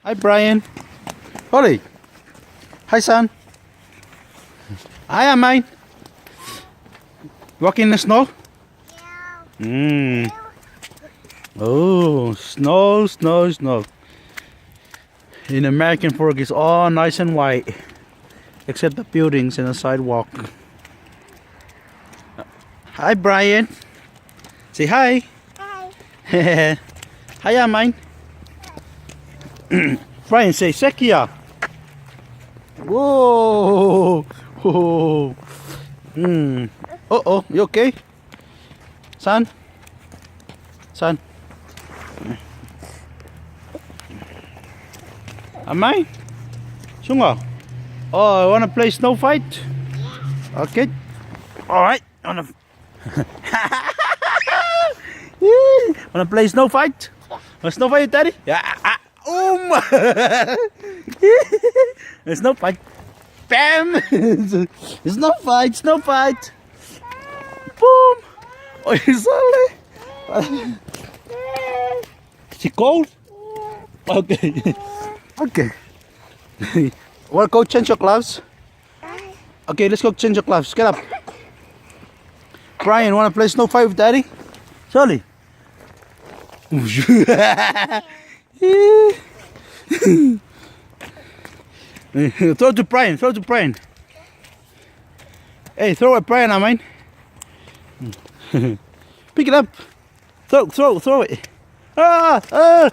Hi, Brian. Holly. Hi, son. Hi, Amine. Walking in the snow? Oh, snow, snow, snow. In American Fork, it's all nice and white, except the buildings and the sidewalk. Hi, Brian. Say hi. Hi. Hi, Amine. Brian, say Sekia. Whoa. Whoa. Uh-oh, you okay? Son? Son? Amine? Sunga? Oh, I wanna play snow fight? Okay. Alright. Wanna play snow fight? Wanna snow fight, Daddy? Yeah. Snow fight. Bam! Snow fight, snow fight. Boom! Oh, it's only. Is it cold? Okay. Okay. Wanna go change your gloves? Okay, let's go change your gloves. Get up. Brian, wanna play snow fight with Daddy? Surely. Throw to Brian, throw to Brian. Hey, throw at Brian, I mean. Pick it up. Throw it. Oh no,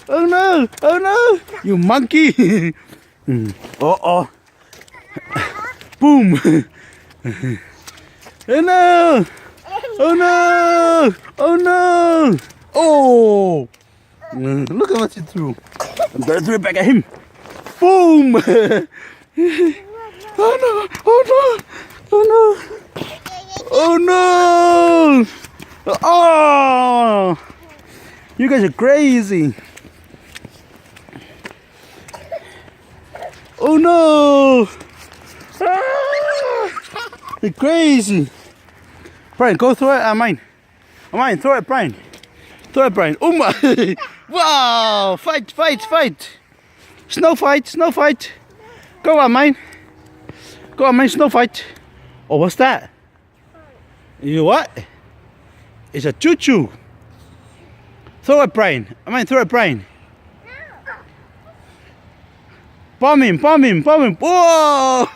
oh no, oh no. You monkey. Oh. Boom. Oh no. Oh no. Oh no. Oh. Look at what you threw. I'm gonna throw it back at him. Boom! Oh no! Oh no! Oh no! Oh no! Oh! You guys are crazy! Oh no! Ah! You're crazy! Brian, go throw it at mine. Mine, throw it, Brian. Throw it, Brian. Oh my! Wow! Fight, fight, fight! Snow fight, snow fight. Go on, mine. Go on, mine, snow fight. Oh, what's that? You what? It's a choo-choo. Throw it, Brian. I mean, throw it, Brian. Bomb him, bomb him, bomb him. Whoa!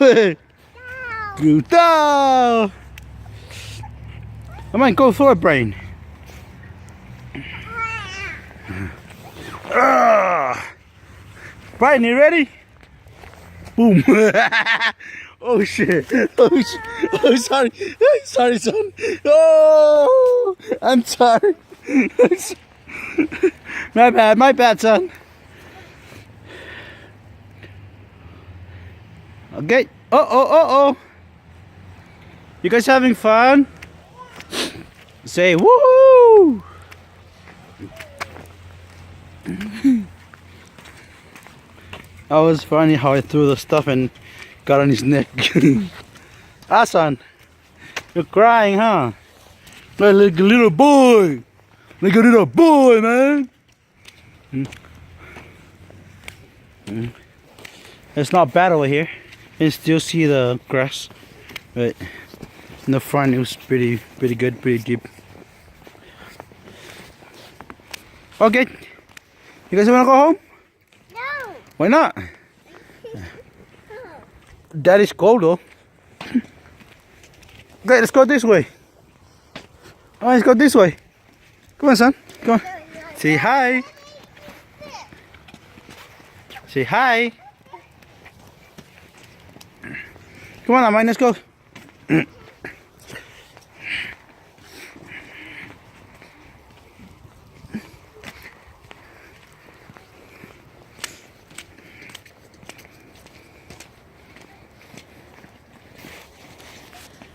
Good down. I mean, go throw it, Brian. Brian, you ready? Boom! Oh shit! Oh shit! Oh sorry! Sorry, son! Oh, I'm sorry. My bad, son. Okay. Oh! You guys having fun? Say woohoo! That was funny how I threw the stuff and got on his neck. Asan, you're crying, huh? Like a little boy. Like a little boy, man. It's not bad over here. You can still see the grass. But in the front it was pretty good, pretty deep. Okay. You guys wanna go home? No. Why not? Daddy's cold though. Okay, let's go this way. Oh, let's go this way. Come on, son. Come on. Say hi. Say hi. Come on, Amine, let's go.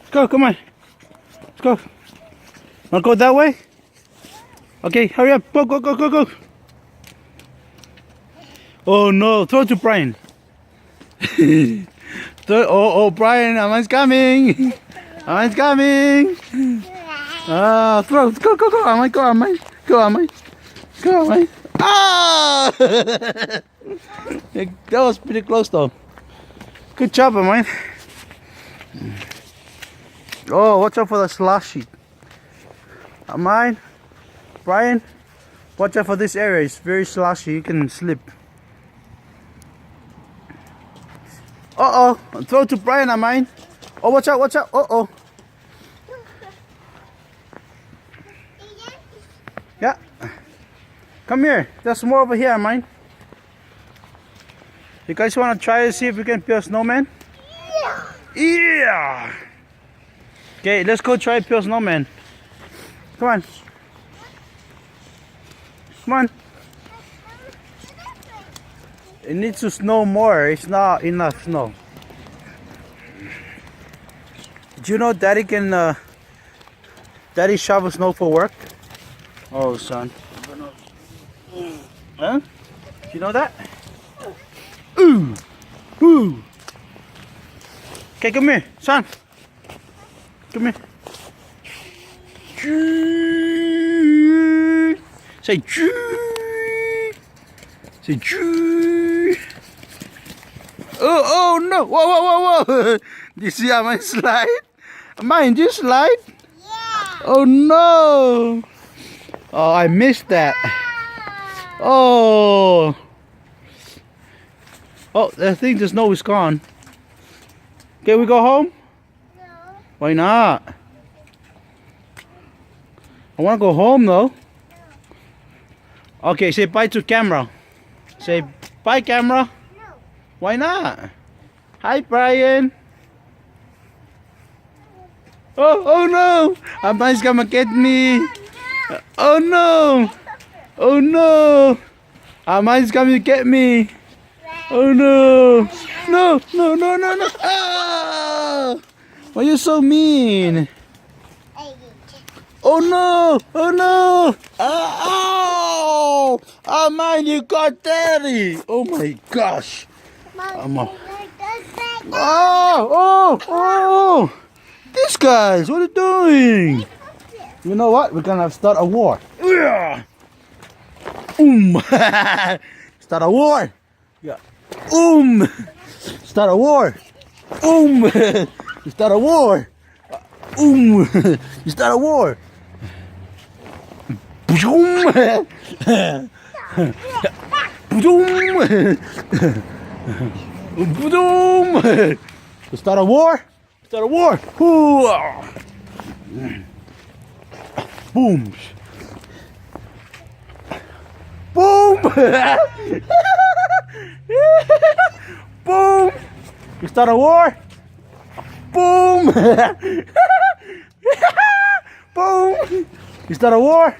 Let's go, come on. Let's go. Wanna go that way? Okay, hurry up. Go. Oh no, throw it to Brian. Oh, Brian, Amin's coming. Amin's coming. Throw. Go. Amin, go, Amin. Go, Amin. Ah! That was pretty close though. Good job, mine. Oh, watch out for the slushy. Mine, Brian, watch out for this area. It's very slushy. You can slip. Uh oh! Throw to Brian, mine. Oh, watch out! Watch out! Uh oh! Yeah. Come here. There's more over here, mine. You guys want to try to see if we can build a snowman? Yeah. Okay, let's go try to build a snowman. Come on. Come on. It needs to snow more. It's not enough snow. Did you know Daddy can Daddy shovel snow for work? Oh, son. Huh? Do you know that? Ooh. Ooh. Okay, come here, son. Come here. Choo. Say choo. Say choo. Oh no. Whoa, whoa, whoa, whoa. Do you see how mine slide? Mine, do you slide? Yeah. Oh no. Oh, I missed that. Oh. Oh, I think the snow is gone. Can we go home? No. Why not? I want to go home though. Okay, say bye to camera. Say bye, camera. No. Why not? Hi, Brian. Oh no! Mine's gonna get me. Oh no! Oh no! Mine's gonna get me. Oh no! No! No! No! No! No! Ah! Why are you so mean? Oh no! Oh no! Oh! Oh, mine, you got daddy! Oh my gosh! Oh! Oh! Oh! These guys, what are you doing? You know what? We're gonna start a war. Start a war. Yeah. Start a war. You start a war. You start a war. You start a war. Start a war. Boom. Boom. Boom. You start a war. Boom. Boom. You start a war.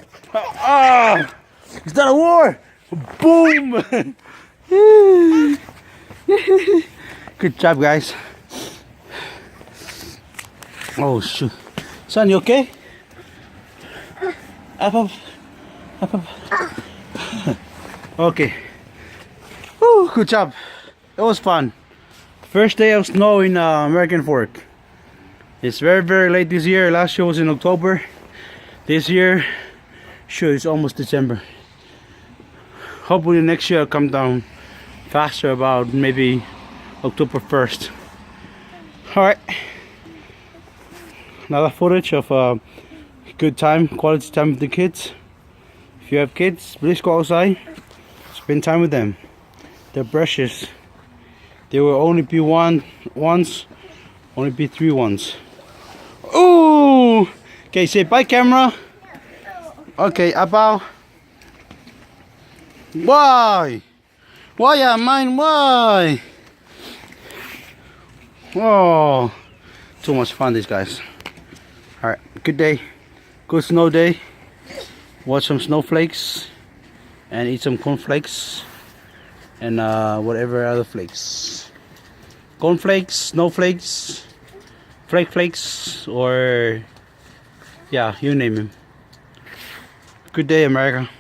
You start a war. Boom. Good job, guys. Oh shoot. Son, you okay? Up. Okay. Woo, good job. It was fun. First day of snow in American Fork. It's very, very late this year. Last year was in October. This year, sure, it's almost December. Hopefully next year I'll come down faster, about maybe October 1st. Alright. Another footage of good time, quality time with the kids. If you have kids, please go outside, spend time with them. They're precious. There will only be one once, only be 3 once. Oh, okay, say bye, camera. Okay, about. Why are mine? Why? Oh, too much fun, these guys. All right, good day, good snow day. Watch some snowflakes and eat some cornflakes and whatever other flakes. Cornflakes, snowflakes, flakes, or yeah, you name them. Good day, America.